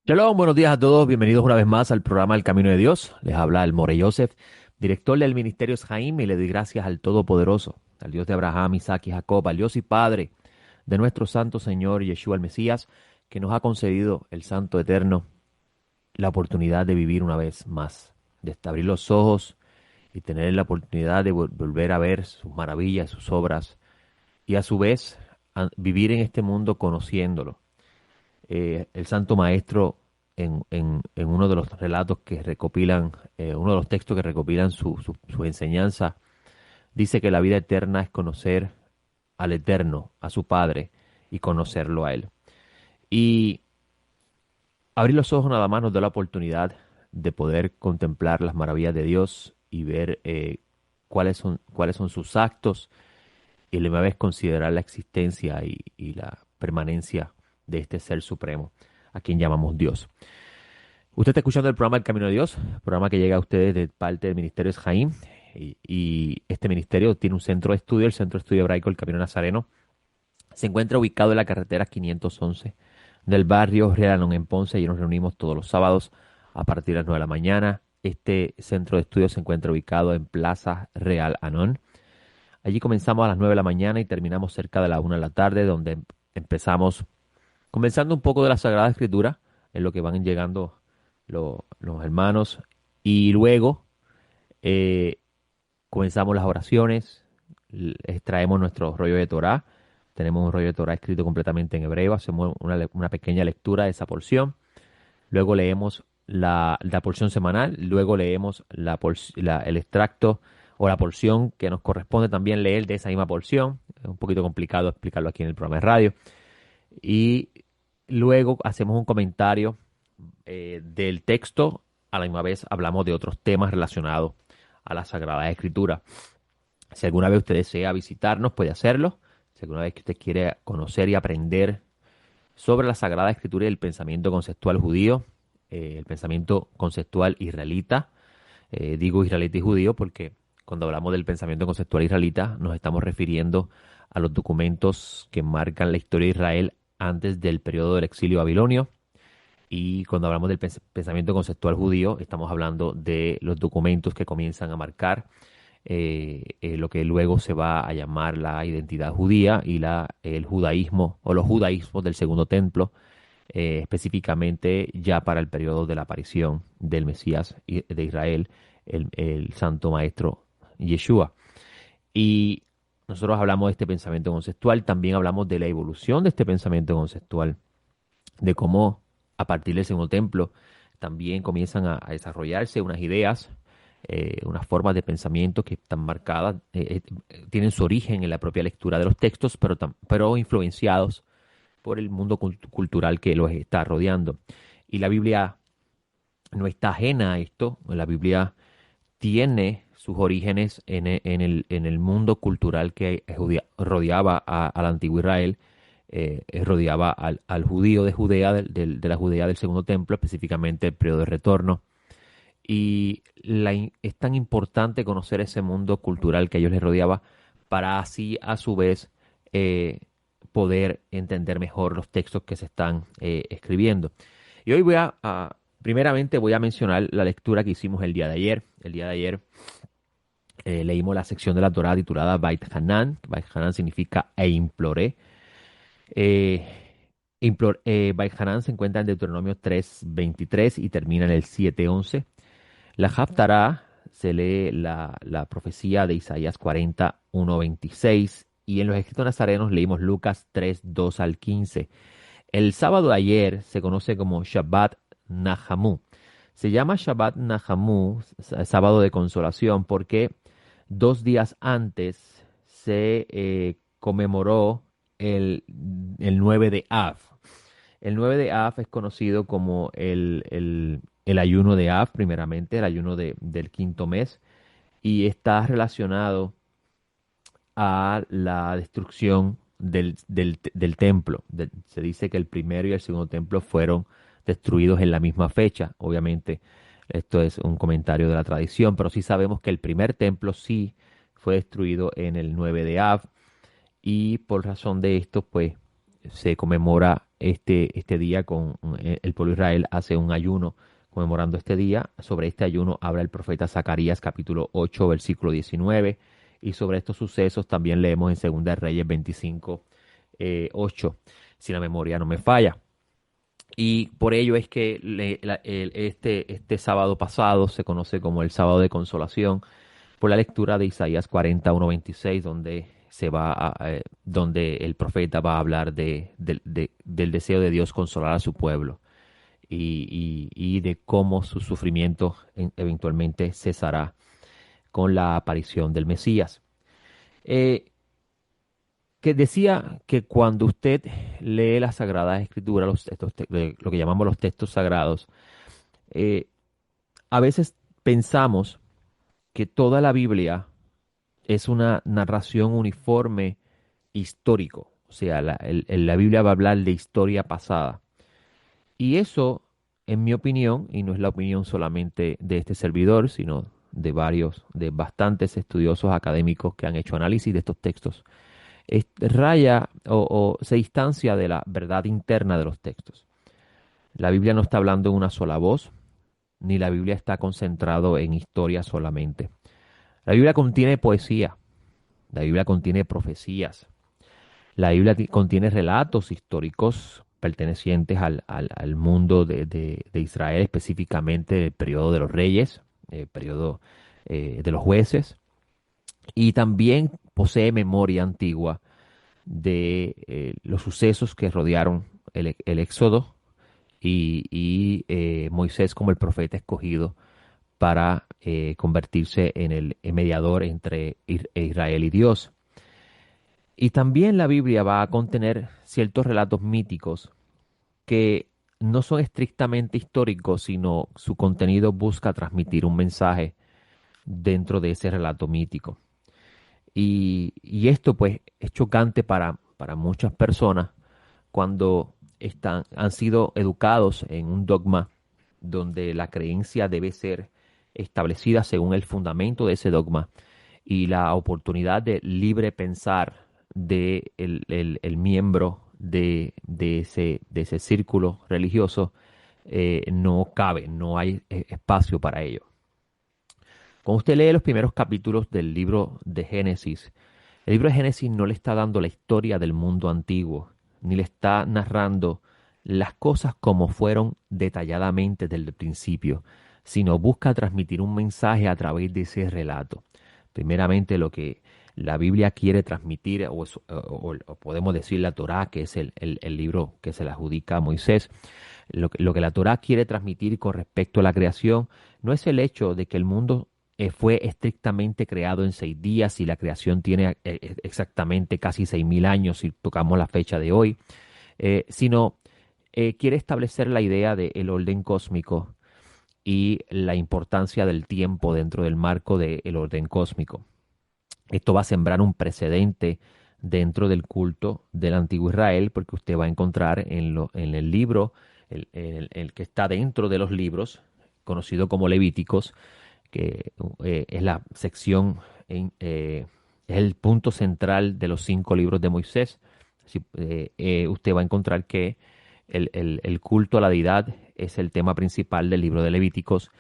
Shalom, buenos días a todos. Bienvenidos una vez más al programa El Camino de Dios. Les habla el More Joseph, director del Ministerio Jaime, y le doy gracias al Todopoderoso, al Dios de Abraham, Isaac y Jacob, al Dios y Padre de nuestro Santo Señor Yeshua el Mesías, que nos ha concedido el Santo Eterno la oportunidad de vivir una vez más, de abrir los ojos y tener la oportunidad de volver a ver sus maravillas, sus obras, y a su vez vivir en este mundo conociéndolo. El Santo Maestro en uno de los relatos que recopilan, uno de los textos que recopilan su enseñanza, dice que la vida eterna es conocer al Eterno, a su Padre, y conocerlo a Él. Y abrir los ojos nada más nos da la oportunidad de poder contemplar las maravillas de Dios y ver cuáles son sus actos y a la misma vez considerar la existencia y la permanencia de este ser supremo, a quien llamamos Dios. Usted está escuchando el programa El Camino de Dios, programa que llega a ustedes de parte del Ministerio Jaim, y este ministerio tiene un centro de estudio, el Centro de Estudio Hebraico El Camino Nazareno. Se encuentra ubicado en la carretera 511 del barrio Realanón en Ponce, y nos reunimos todos los sábados a partir de las 9 de la mañana. Este centro de estudio se encuentra ubicado en Plaza Real Anón. Allí comenzamos a las 9 de la mañana y terminamos cerca de la 1 de la tarde, donde empezamos comenzando un poco de la Sagrada Escritura, en lo que van llegando los hermanos, y luego eh, comenzamos las oraciones, extraemos nuestro rollo de Torá. Tenemos un rollo de Torá escrito completamente en hebreo, hacemos una pequeña lectura de esa porción, luego leemos la porción semanal, luego leemos el extracto o la porción que nos corresponde también leer de esa misma porción. Es un poquito complicado explicarlo aquí en el programa de radio. Y luego hacemos un comentario del texto. A la misma vez hablamos de otros temas relacionados a la Sagrada Escritura. Si alguna vez usted desea visitarnos, puede hacerlo. Si alguna vez que usted quiere conocer y aprender sobre la Sagrada Escritura y el pensamiento conceptual judío, el pensamiento conceptual israelita, digo israelita y judío porque cuando hablamos del pensamiento conceptual israelita nos estamos refiriendo a los documentos que marcan la historia de Israel antes del periodo del exilio babilonio. Y cuando hablamos del pensamiento conceptual judío, estamos hablando de los documentos que comienzan a marcar lo que luego se va a llamar la identidad judía y el judaísmo o los judaísmos del Segundo Templo, específicamente ya para el periodo de la aparición del Mesías de Israel, el Santo Maestro Yeshua. Y nosotros hablamos de este pensamiento conceptual, también hablamos de la evolución de este pensamiento conceptual, de cómo a partir del Segundo Templo también comienzan a desarrollarse unas ideas, unas formas de pensamiento que están marcadas, tienen su origen en la propia lectura de los textos, pero influenciados por el mundo cultural que los está rodeando. Y la Biblia no está ajena a esto. La Biblia tiene sus orígenes en el mundo cultural que rodeaba al antiguo Israel, rodeaba al judío de Judea, de la Judea del Segundo Templo, específicamente el periodo de retorno. Y es tan importante conocer ese mundo cultural que a ellos les rodeaba para así, a su vez, poder entender mejor los textos que se están escribiendo. Y hoy primeramente voy a mencionar la lectura que hicimos el día de ayer. El día de ayer leímos la sección de la Torá titulada Bait Hanan. Bait Hanan significa e imploré. Eh, Bait Hanan se encuentra en Deuteronomio 3:23 y termina en el 7:11. La Haftará se lee la profecía de Isaías 40:1-26, y en los escritos nazarenos leímos Lucas 3:2-15. El sábado de ayer se conoce como Shabbat Nahamu. Se llama Shabbat Nahamu, sábado de consolación, porque 2 días antes se conmemoró el 9 de Av. El 9 de Av es conocido como el ayuno de Av, primeramente, el ayuno del quinto mes, y está relacionado a la destrucción del templo. Se dice que el primero y el segundo templo fueron destruidos en la misma fecha. Obviamente, esto es un comentario de la tradición, pero sí sabemos que el primer templo sí fue destruido en el 9 de Av, y por razón de esto, pues, se conmemora este día con el pueblo de Israel hace un ayuno conmemorando este día. Sobre este ayuno habla el profeta Zacarías capítulo 8 versículo 19 y sobre estos sucesos también leemos en Segunda de Reyes 25 8, si la memoria no me falla. Y por ello es que este sábado pasado se conoce como el sábado de consolación por la lectura de Isaías 41:26, donde el profeta va a hablar del deseo de Dios consolar a su pueblo y de cómo su sufrimiento eventualmente cesará con la aparición del Mesías. Eh, que decía que cuando usted lee las Sagradas Escrituras, lo que llamamos los textos sagrados, eh, a veces pensamos que toda la Biblia es una narración uniforme histórico. O sea, la Biblia va a hablar de historia pasada. Y eso, en mi opinión, y no es la opinión solamente de este servidor, sino de bastantes estudiosos académicos que han hecho análisis de estos textos, raya o se distancia de la verdad interna de los textos. La Biblia no está hablando en una sola voz, ni la Biblia está concentrado en historia solamente. La Biblia contiene poesía, la Biblia contiene profecías, la Biblia contiene relatos históricos pertenecientes al mundo de Israel, específicamente del periodo de los reyes, el periodo de los jueces, y también posee memoria antigua de los sucesos que rodearon el Éxodo y Moisés como el profeta escogido para convertirse en el mediador entre Israel y Dios. Y también la Biblia va a contener ciertos relatos míticos que no son estrictamente históricos, sino su contenido busca transmitir un mensaje dentro de ese relato mítico. Y esto pues es chocante para muchas personas cuando han sido educados en un dogma donde la creencia debe ser establecida según el fundamento de ese dogma y la oportunidad de libre pensar de el miembro de ese círculo religioso no cabe, no hay espacio para ello. Cuando usted lee los primeros capítulos del libro de Génesis, el libro de Génesis no le está dando la historia del mundo antiguo, ni le está narrando las cosas como fueron detalladamente desde el principio, sino busca transmitir un mensaje a través de ese relato. Primeramente lo que la Biblia quiere transmitir, o podemos decir la Torá, que es el libro que se le adjudica a Moisés, lo que la Torá quiere transmitir con respecto a la creación no es el hecho de que el mundo fue estrictamente creado en 6 días y la creación tiene exactamente casi 6.000 años si tocamos la fecha de hoy, sino quiere establecer la idea del orden cósmico y la importancia del tiempo dentro del marco del orden cósmico. Esto va a sembrar un precedente dentro del culto del antiguo Israel, porque usted va a encontrar en el libro, el que está dentro de los libros, conocido como Levíticos, que es la sección, es el punto central de los 5 libros de Moisés. Usted va a encontrar que el culto a la deidad es el tema principal del libro de Levíticos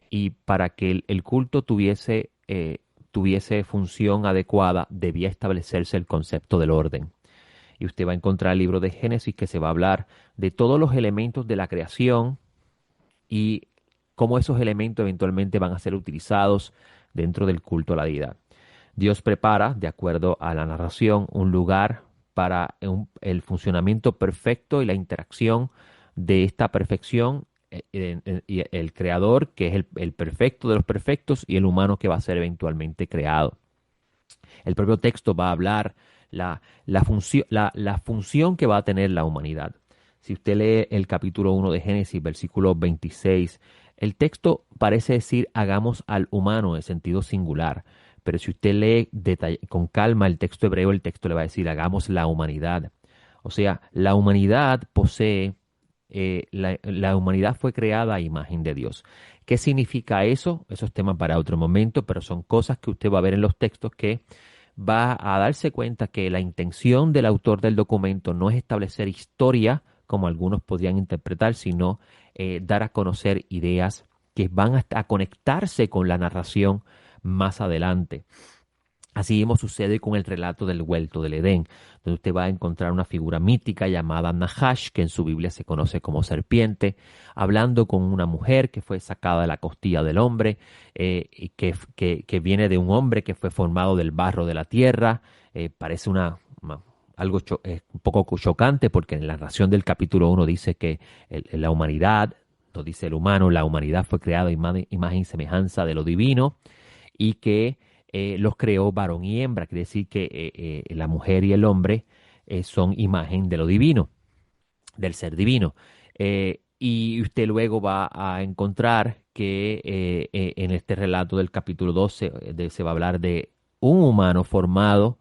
y para que el culto tuviese función adecuada debía establecerse el concepto del orden. Y usted va a encontrar el libro de Génesis que se va a hablar de todos los elementos de la creación y cómo esos elementos eventualmente van a ser utilizados dentro del culto a la deidad. Dios prepara, de acuerdo a la narración, un lugar para el funcionamiento perfecto y la interacción de esta perfección, y el creador, que es el perfecto de los perfectos, y el humano que va a ser eventualmente creado. El propio texto va a hablar la función que va a tener la humanidad. Si usted lee el capítulo 1 de Génesis, versículo 26, el texto parece decir hagamos al humano en sentido singular, pero si usted lee con calma el texto hebreo, el texto le va a decir hagamos la humanidad. O sea, la humanidad posee, la humanidad fue creada a imagen de Dios. ¿Qué significa eso? Eso es tema para otro momento, pero son cosas que usted va a ver en los textos que va a darse cuenta que la intención del autor del documento no es establecer historia, como algunos podrían interpretar, sino dar a conocer ideas que van a conectarse con la narración más adelante. Así mismo sucede con el relato del huerto del Edén, donde usted va a encontrar una figura mítica llamada Nahash, que en su Biblia se conoce como serpiente, hablando con una mujer que fue sacada de la costilla del hombre, y que viene de un hombre que fue formado del barro de la tierra. Parece algo un poco chocante, porque en la narración del capítulo 1 dice que la humanidad, no dice el humano, la humanidad fue creada a imagen y semejanza de lo divino, y que los creó varón y hembra. Quiere decir que la mujer y el hombre son imagen de lo divino, del ser divino. Y usted luego va a encontrar que en este relato del capítulo 12 se va a hablar de un humano formado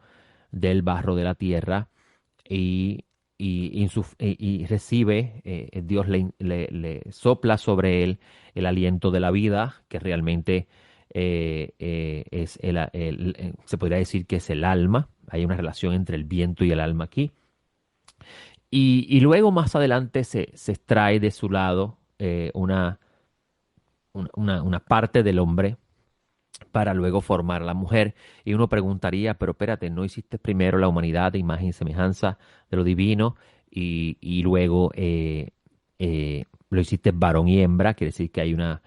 del barro de la tierra, y, y recibe, Dios le sopla sobre él el aliento de la vida, que realmente es se podría decir que es el alma. Hay una relación entre el viento y el alma aquí. Y luego más adelante se extrae de su lado una parte del hombre para luego formar a la mujer. Y uno preguntaría, pero espérate, ¿no hiciste primero la humanidad de imagen y semejanza de lo divino y luego lo hiciste varón y hembra? Quiere decir que hay una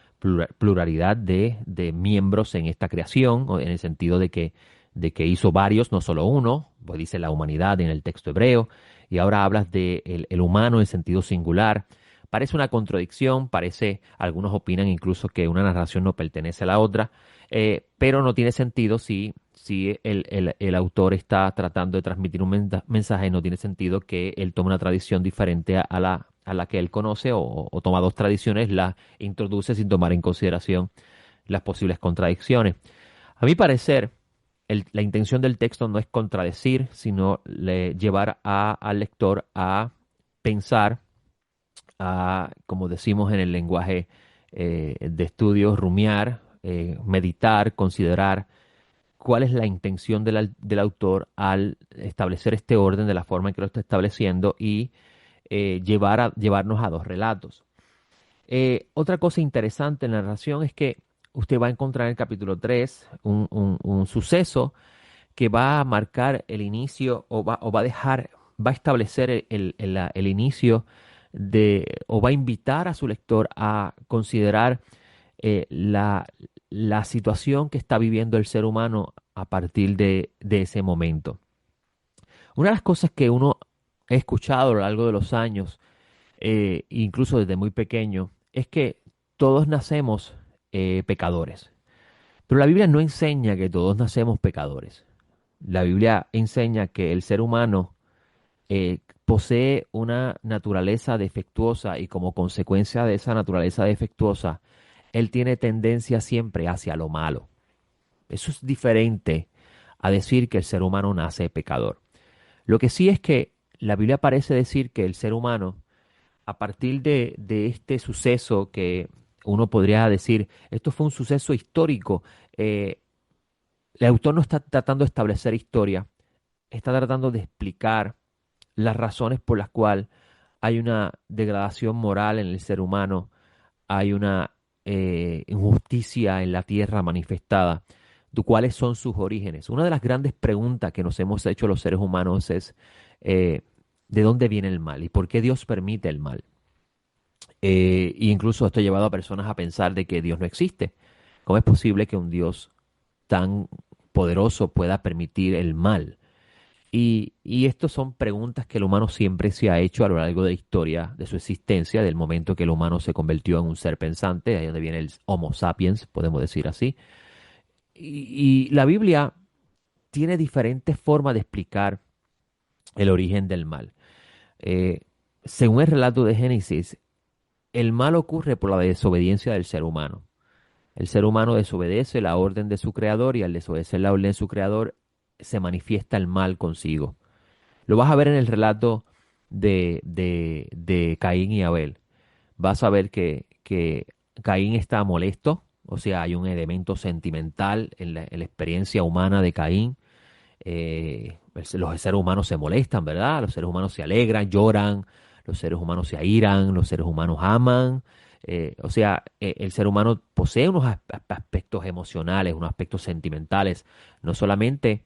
pluralidad de miembros en esta creación, o en el sentido de que hizo varios, no solo uno, pues dice la humanidad en el texto hebreo, y ahora hablas de el humano en sentido singular. Parece una contradicción, algunos opinan incluso que una narración no pertenece a la otra, pero no tiene sentido si el autor está tratando de transmitir un mensaje. No tiene sentido que él tome una tradición diferente a la que él conoce, o toma dos tradiciones, las introduce sin tomar en consideración las posibles contradicciones. A mi parecer, la intención del texto no es contradecir, sino llevar al lector a pensar, como decimos en el lenguaje de estudios, rumiar, meditar, considerar cuál es la intención del autor al establecer este orden de la forma en que lo está estableciendo, y llevarnos a dos relatos. Otra cosa interesante en la narración es que usted va a encontrar en el capítulo 3 un suceso que va a marcar el inicio, va a establecer el inicio o va a invitar a su lector a considerar la situación que está viviendo el ser humano a partir de ese momento. Una de las cosas que uno ha escuchado a lo largo de los años, incluso desde muy pequeño, es que todos nacemos pecadores. Pero la Biblia no enseña que todos nacemos pecadores. La Biblia enseña que el ser humano posee una naturaleza defectuosa, y como consecuencia de esa naturaleza defectuosa, él tiene tendencia siempre hacia lo malo. Eso es diferente a decir que el ser humano nace pecador. Lo que sí es que la Biblia parece decir que el ser humano, a partir de este suceso, que uno podría decir, esto fue un suceso histórico, el autor no está tratando de establecer historia, está tratando de explicar las razones por las cuales hay una degradación moral en el ser humano, hay una injusticia en la tierra manifestada, de cuáles son sus orígenes. Una de las grandes preguntas que nos hemos hecho los seres humanos es ¿de dónde viene el mal y por qué Dios permite el mal? E incluso esto ha llevado a personas a pensar de que Dios no existe. ¿Cómo es posible que un Dios tan poderoso pueda permitir el mal? Y estas son preguntas que el humano siempre se ha hecho a lo largo de la historia de su existencia, del momento que el humano se convirtió en un ser pensante, de ahí donde viene el Homo sapiens, podemos decir así. Y la Biblia tiene diferentes formas de explicar el origen del mal. Eh, Según el relato de Génesis, el mal ocurre por la desobediencia del ser humano. El ser humano desobedece la orden de su creador, y al desobedecer la orden de su creador se manifiesta el mal consigo. Lo vas a ver en el relato de Caín y Abel. Vas a ver que Caín está molesto, o sea, hay un elemento sentimental en la experiencia humana de Caín. Los seres humanos se molestan, ¿verdad? Los seres humanos se alegran, lloran, los seres humanos se airan, los seres humanos aman. El ser humano posee unos aspectos emocionales, unos aspectos sentimentales. No solamente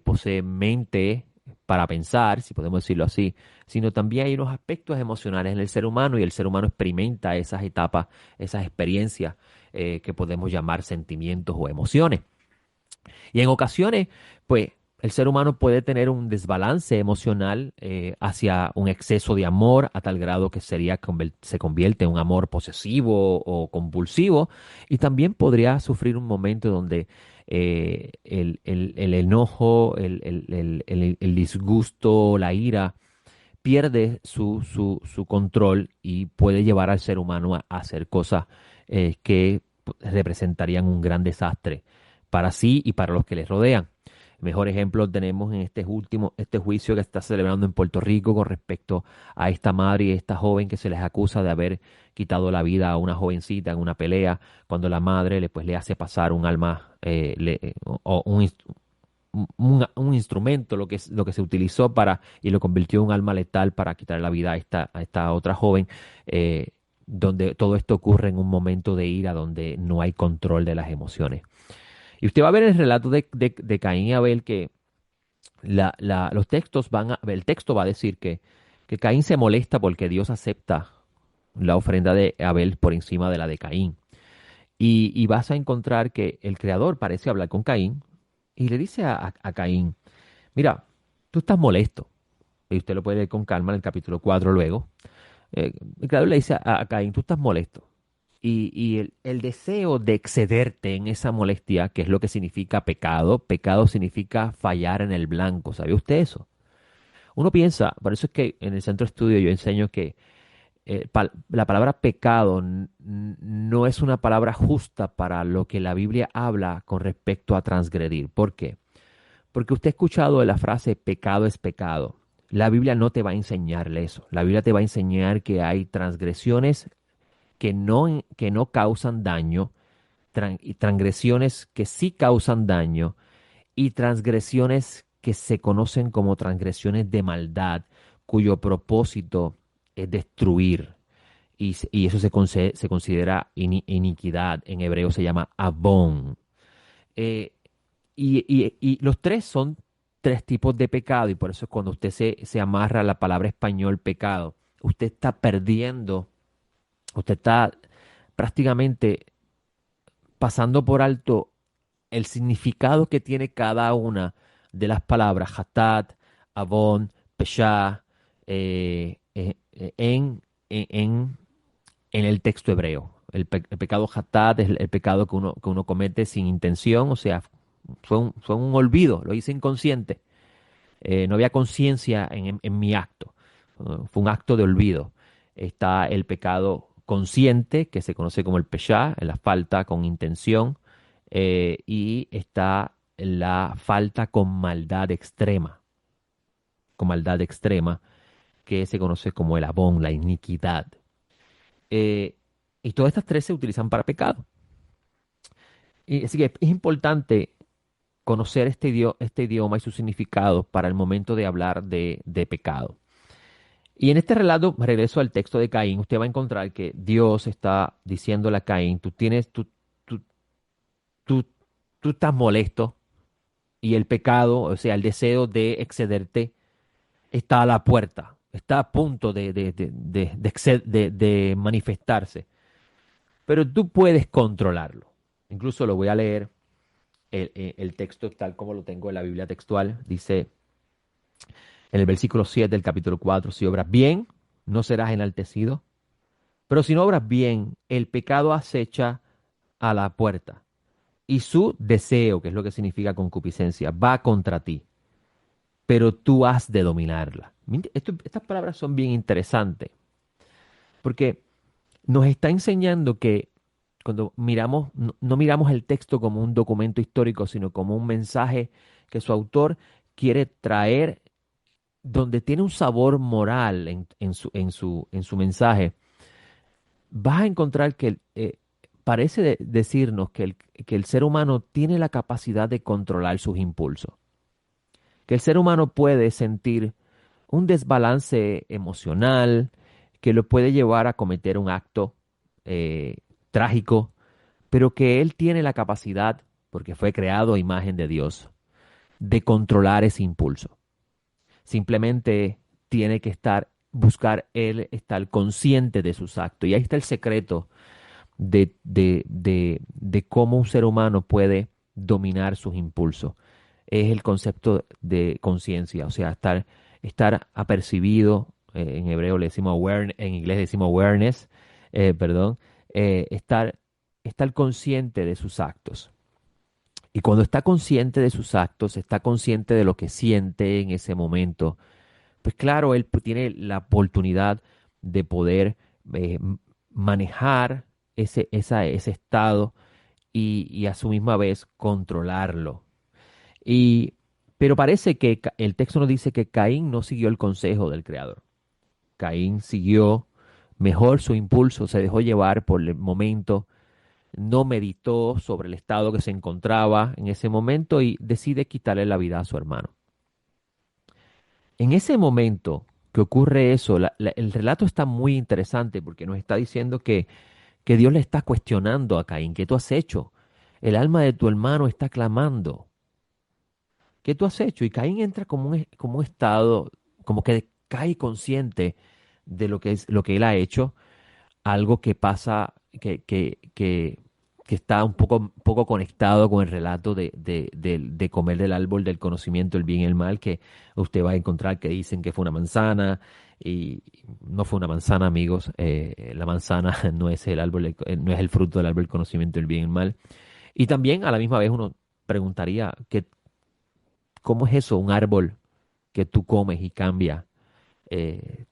posee mente para pensar, si podemos decirlo así, sino también hay unos aspectos emocionales en el ser humano y el ser humano experimenta esas etapas, esas experiencias que podemos llamar sentimientos o emociones. Y en ocasiones, pues, el ser humano puede tener un desbalance emocional hacia un exceso de amor a tal grado que se convierte en un amor posesivo o compulsivo. Y también podría sufrir un momento donde el enojo, el disgusto, la ira, pierde su control y puede llevar al ser humano a hacer cosas que representarían un gran desastre para sí y para los que les rodean. El mejor ejemplo tenemos en este juicio que está celebrando en Puerto Rico con respecto a esta madre y esta joven que se les acusa de haber quitado la vida a una jovencita en una pelea, cuando la madre le hace pasar un alma o un instrumento, lo que se utilizó para, y lo convirtió en un arma letal para quitar la vida a esta otra joven, donde todo esto ocurre en un momento de ira, donde no hay control de las emociones. Y usted va a ver en el relato de Caín y Abel que los textos el texto va a decir que Caín se molesta porque Dios acepta la ofrenda de Abel por encima de la de Caín. Y vas a encontrar que el Creador parece hablar con Caín y le dice a Caín, mira, tú estás molesto. Y usted lo puede leer con calma en el capítulo 4 luego. El Creador le dice a Caín, tú estás molesto. Y el deseo de excederte en esa molestia, que es lo que significa pecado, pecado significa fallar en el blanco. ¿Sabe usted eso? Uno piensa, por eso es que en el centro de estudio yo enseño que la palabra pecado no es una palabra justa para lo que la Biblia habla con respecto a transgredir. ¿Por qué? Porque usted ha escuchado la frase pecado es pecado. La Biblia no te va a enseñarle eso. La Biblia te va a enseñar que hay transgresiones que no causan daño, y transgresiones que sí causan daño y transgresiones que se conocen como transgresiones de maldad, cuyo propósito es destruir. Y eso se considera iniquidad. En hebreo se llama abón. Eh, y los tres son tres tipos de pecado, y por eso cuando usted se amarra a la palabra español pecado, usted está perdiendo, usted está prácticamente pasando por alto el significado que tiene cada una de las palabras hatat, avon, pesha, en el texto hebreo. El pecado hatat es el pecado que uno comete sin intención, o sea, fue un olvido, lo hice inconsciente. No había conciencia en mi acto. Fue un acto de olvido. Está el pecado consciente, que se conoce como el peshá, la falta con intención, y está la falta con maldad extrema, que se conoce como el abón, la iniquidad. Eh, y todas estas tres se utilizan para pecado. Y así que es importante conocer este idioma y su significado para el momento de hablar de pecado. Y en este relato, regreso al texto de Caín, usted va a encontrar que Dios está diciéndole a Caín, tú, tú, tú estás molesto y el pecado, o sea, el deseo de excederte, está a la puerta, está a punto de manifestarse, pero tú puedes controlarlo. Incluso lo voy a leer el texto tal como lo tengo en la Biblia textual. Dice en el versículo 7 del capítulo 4, si obras bien, no serás enaltecido, pero si no obras bien, el pecado acecha a la puerta y su deseo, que es lo que significa concupiscencia, va contra ti, pero tú has de dominarla. Estas palabras son bien interesantes porque nos está enseñando que cuando miramos, no miramos el texto como un documento histórico, sino como un mensaje que su autor quiere traer, donde tiene un sabor moral en su mensaje. Vas a encontrar que parece decirnos que que el ser humano tiene la capacidad de controlar sus impulsos. que el ser humano puede sentir un desbalance emocional que lo puede llevar a cometer un acto eh, trágico, pero que él tiene la capacidad, porque fue creado a imagen de Dios, de controlar ese impulso. Simplemente tiene que buscar él estar consciente de sus actos. Y ahí está el secreto de cómo un ser humano puede dominar sus impulsos. Es el concepto de conciencia, o sea, estar apercibido, en hebreo le decimos awareness, en inglés decimos awareness, perdón, estar consciente de sus actos. Y cuando está consciente de sus actos, está consciente de lo que siente en ese momento, pues claro, él tiene la oportunidad de poder manejar ese estado y a su misma vez controlarlo. Y, pero parece que el texto nos dice que Caín no siguió el consejo del Creador. Caín siguió mejor su impulso, se dejó llevar por el momento, no meditó sobre el estado que se encontraba en ese momento y decide quitarle la vida a su hermano. En ese momento que ocurre eso, el relato está muy interesante porque nos está diciendo que Dios le está cuestionando a Caín, ¿qué tú has hecho? El alma de tu hermano está clamando. ¿Qué tú has hecho? Y Caín entra como un estado, como que cae consciente de lo que es lo que él ha hecho, algo que pasa, que está un poco conectado con el relato de comer del árbol del conocimiento del bien y el mal, que usted va a encontrar que dicen que fue una manzana, y no fue una manzana, amigos. La manzana no es el árbol, no es el fruto del árbol del conocimiento del bien y el mal. Y también a la misma vez uno preguntaría que, ¿cómo es eso, un árbol que tú comes y cambia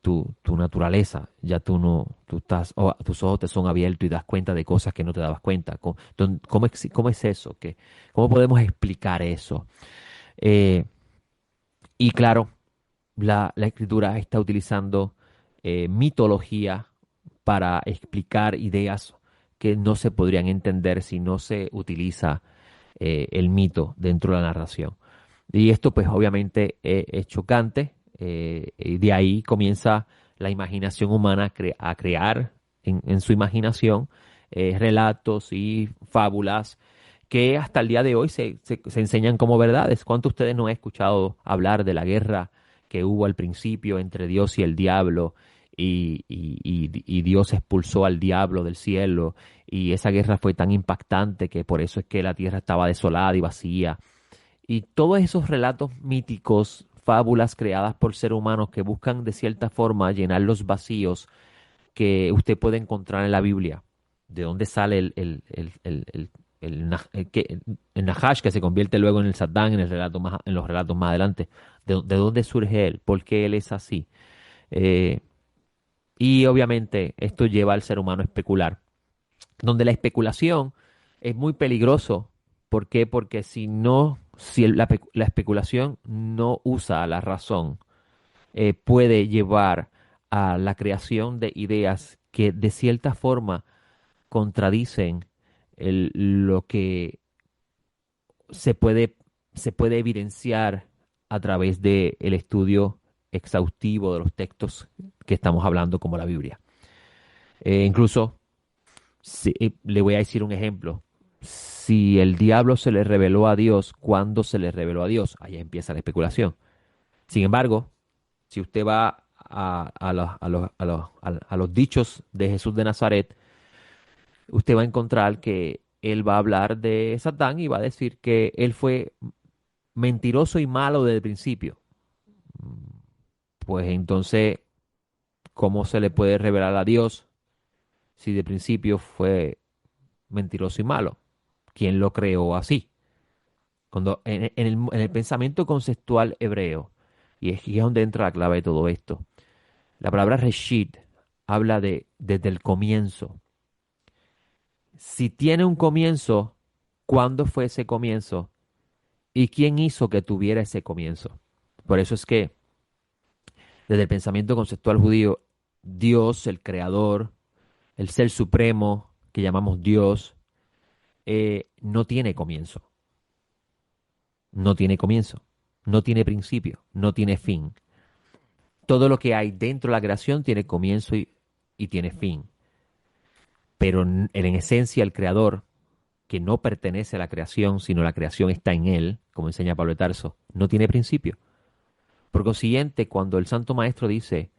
tu naturaleza? Ya tú no, tú estás, tus ojos te son abiertos y das cuenta de cosas que no te dabas cuenta. ¿Cómo es eso? ¿Cómo podemos explicar eso? Eh, y claro, la escritura está utilizando mitología para explicar ideas que no se podrían entender si no se utiliza el mito dentro de la narración. Y esto pues obviamente es chocante, y de ahí comienza la imaginación humana a crear en su imaginación relatos y fábulas que hasta el día de hoy se enseñan como verdades. ¿Cuántos de ustedes no han escuchado hablar de la guerra que hubo al principio entre Dios y el diablo? Y Dios expulsó al diablo del cielo, y esa guerra fue tan impactante que por eso es que la tierra estaba desolada y vacía. Y todos esos relatos míticos, fábulas creadas por seres humanos que buscan de cierta forma llenar los vacíos que usted puede encontrar en la Biblia. ¿De dónde sale el Nahash, que se convierte luego en el Satán en en los relatos más adelante? ¿De dónde surge él? ¿Por qué él es así? Eh, y obviamente esto lleva al ser humano a especular, donde la especulación es muy peligroso. ¿Por qué? Porque si la especulación no usa la razón, puede llevar a la creación de ideas que de cierta forma contradicen lo que se puede, se puede evidenciar a través del estudio exhaustivo de los textos que estamos hablando, como la Biblia. Incluso, le voy a decir un ejemplo. Si el diablo se le reveló a Dios, ¿cuándo se le reveló a Dios? Ahí empieza la especulación. Sin embargo, si usted va a los dichos de Jesús de Nazaret, usted va a encontrar que él va a hablar de Satán y va a decir que él fue mentiroso y malo desde el principio. Pues entonces, ¿cómo se le puede revelar a Dios si de principio fue mentiroso y malo? ¿Quién lo creó así? Cuando en el pensamiento conceptual hebreo, y es aquí es donde entra la clave de todo esto, la palabra reshit habla de desde el comienzo. Si tiene un comienzo, ¿cuándo fue ese comienzo? ¿Y quién hizo que tuviera ese comienzo? Por eso es que desde el pensamiento conceptual judío, Dios, el creador, el ser supremo que llamamos Dios, no tiene comienzo. No tiene comienzo. no tiene principio, no tiene fin. Todo lo que hay dentro de la creación tiene comienzo y tiene fin. Pero en esencia el creador, que no pertenece a la creación, sino la creación está en él, como enseña Pablo de Tarso, no tiene principio. Por consiguiente, cuando el Santo Maestro dice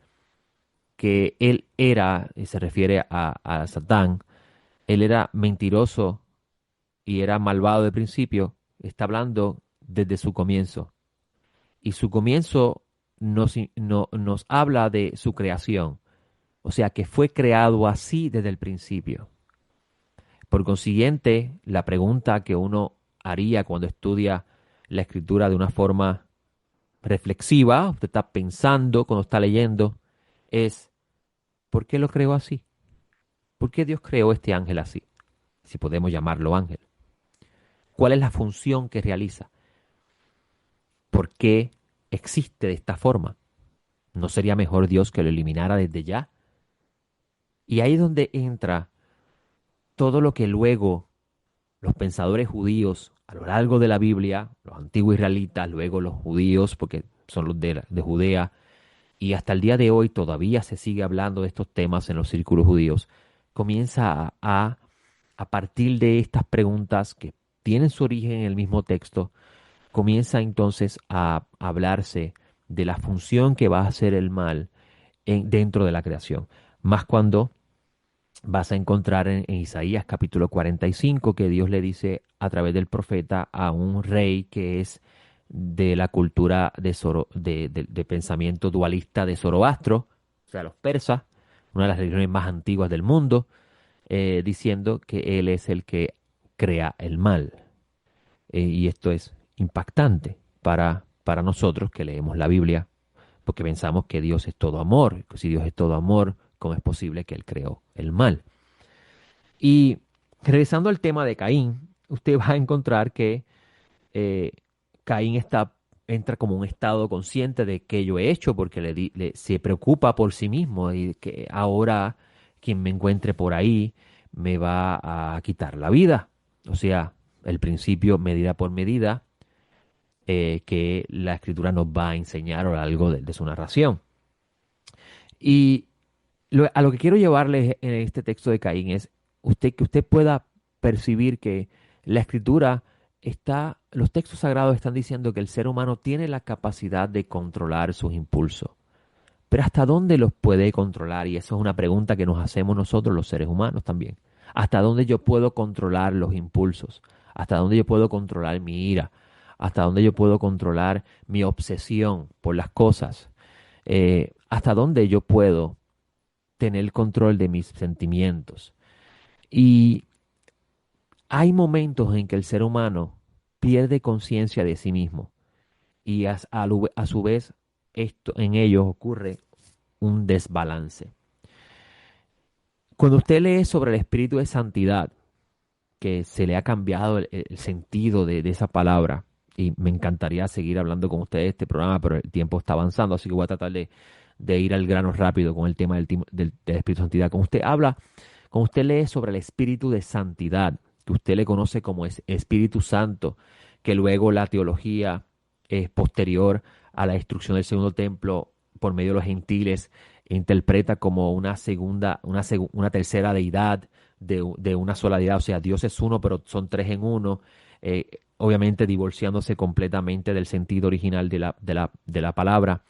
que él era, y se refiere a Satán, él era mentiroso y era malvado de principio, está hablando desde su comienzo. Y su comienzo nos habla de su creación, o sea que fue creado así desde el principio. Por consiguiente, la pregunta que uno haría cuando estudia la escritura de una forma reflexiva, usted está pensando cuando está leyendo, es ¿por qué lo creó así? ¿Por qué Dios creó este ángel así? Si podemos llamarlo ángel. ¿Cuál es la función que realiza? ¿Por qué existe de esta forma? ¿No sería mejor Dios que lo eliminara desde ya? Y ahí es donde entra todo lo que luego los pensadores judíos a lo largo de la Biblia, los antiguos israelitas, luego los judíos, porque son los de Judea, y hasta el día de hoy todavía se sigue hablando de estos temas en los círculos judíos, comienza a partir de estas preguntas que tienen su origen en el mismo texto, comienza entonces a hablarse de la función que va a hacer el mal dentro de la creación. Más cuando vas a encontrar en Isaías capítulo 45 que Dios le dice a través del profeta a un rey que es de la cultura de pensamiento dualista de Zoroastro, o sea, los persas, una de las religiones más antiguas del mundo, diciendo que él es el que crea el mal. Y esto es impactante para nosotros que leemos la Biblia, porque pensamos que Dios es todo amor. Si Dios es todo amor, ¿cómo es posible que Él creó el mal? Y regresando al tema de Caín, usted va a encontrar que eh, Caín entra como un estado consciente de que yo he hecho, porque se preocupa por sí mismo y que ahora quien me encuentre por ahí me va a quitar la vida. O sea, el principio medida por medida que la escritura nos va a enseñar a lo largo de su narración. Y a lo que quiero llevarles en este texto de Caín es que usted pueda percibir que la escritura los textos sagrados están diciendo que el ser humano tiene la capacidad de controlar sus impulsos. Pero ¿hasta dónde los puede controlar? Y eso es una pregunta que nos hacemos nosotros los seres humanos también. ¿Hasta dónde yo puedo controlar los impulsos? ¿Hasta dónde yo puedo controlar mi ira? ¿Hasta dónde yo puedo controlar mi obsesión por las cosas? ¿Hasta dónde yo puedo tener el control de mis sentimientos? Y hay momentos en que el ser humano pierde conciencia de sí mismo y a su vez en ellos ocurre un desbalance. Cuando usted lee sobre el espíritu de santidad, que se le ha cambiado el sentido de esa palabra, y me encantaría seguir hablando con ustedes de este programa, pero el tiempo está avanzando, así que voy a tratar de ir al grano rápido con el tema del espíritu de santidad. Cuando usted lee sobre el espíritu de santidad, que usted le conoce como Espíritu Santo, que luego la teología posterior a la destrucción del segundo templo por medio de los gentiles interpreta como una tercera deidad de una sola deidad, o sea, Dios es uno, pero son tres en uno, obviamente divorciándose completamente del sentido original de la palabra.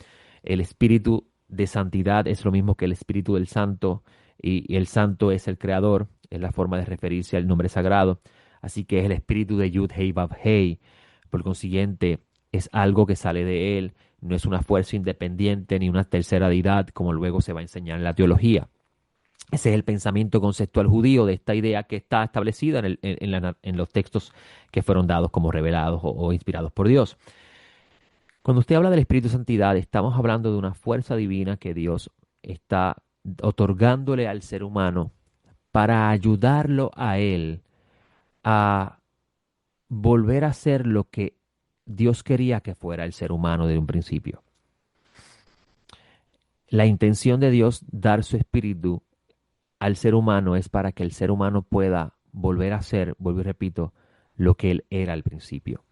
El espíritu de santidad es lo mismo que el espíritu del santo, y el santo es el creador, es la forma de referirse al nombre sagrado, así que es el espíritu de Yud Hei Vav Hei, por consiguiente es algo que sale de él, no es una fuerza independiente ni una tercera deidad, como luego se va a enseñar en la teología. Ese es el pensamiento conceptual judío de esta idea que está establecida en los textos que fueron dados como revelados o inspirados por Dios. Cuando usted habla del Espíritu de Santidad, estamos hablando de una fuerza divina que Dios está otorgándole al ser humano para ayudarlo a él a volver a ser lo que Dios quería que fuera el ser humano desde un principio. La intención de Dios dar su espíritu al ser humano es para que el ser humano pueda volver a ser, vuelvo y repito, lo que él era al principio.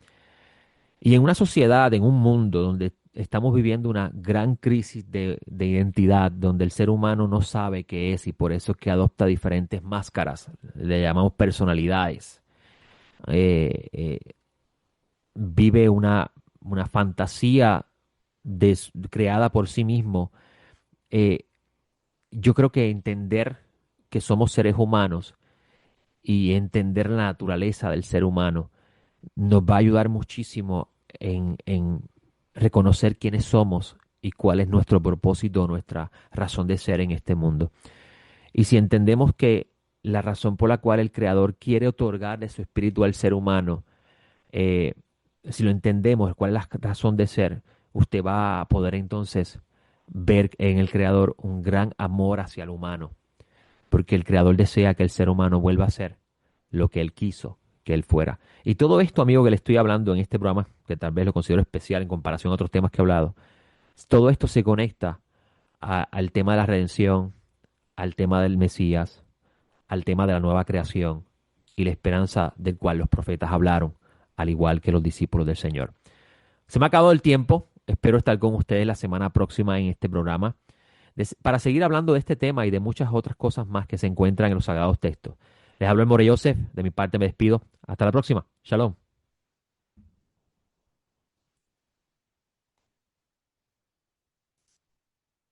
Y en una sociedad, en un mundo donde estamos viviendo una gran crisis de identidad, donde el ser humano no sabe qué es y por eso es que adopta diferentes máscaras, le llamamos personalidades, eh, eh, vive una fantasía creada por sí mismo. eh, yo creo que entender que somos seres humanos y entender la naturaleza del ser humano nos va a ayudar muchísimo en reconocer quiénes somos y cuál es nuestro propósito, nuestra razón de ser en este mundo. Y si entendemos que la razón por la cual el Creador quiere otorgarle su espíritu al ser humano, eh, si lo entendemos, cuál es la razón de ser, usted va a poder entonces ver en el Creador un gran amor hacia el humano, porque el Creador desea que el ser humano vuelva a ser lo que Él quiso que Él fuera. Y todo esto, amigo, que le estoy hablando en este programa, que tal vez lo considero especial en comparación a otros temas que he hablado, todo esto se conecta al tema de la redención, al tema del Mesías, al tema de la nueva creación y la esperanza del cual los profetas hablaron, al igual que los discípulos del Señor. Se me ha acabado el tiempo. Espero estar con ustedes la semana próxima en este programa para seguir hablando de este tema y de muchas otras cosas más que se encuentran en los Sagrados Textos. Les hablo el More Joseph. De mi parte me despido. Hasta la próxima. Shalom.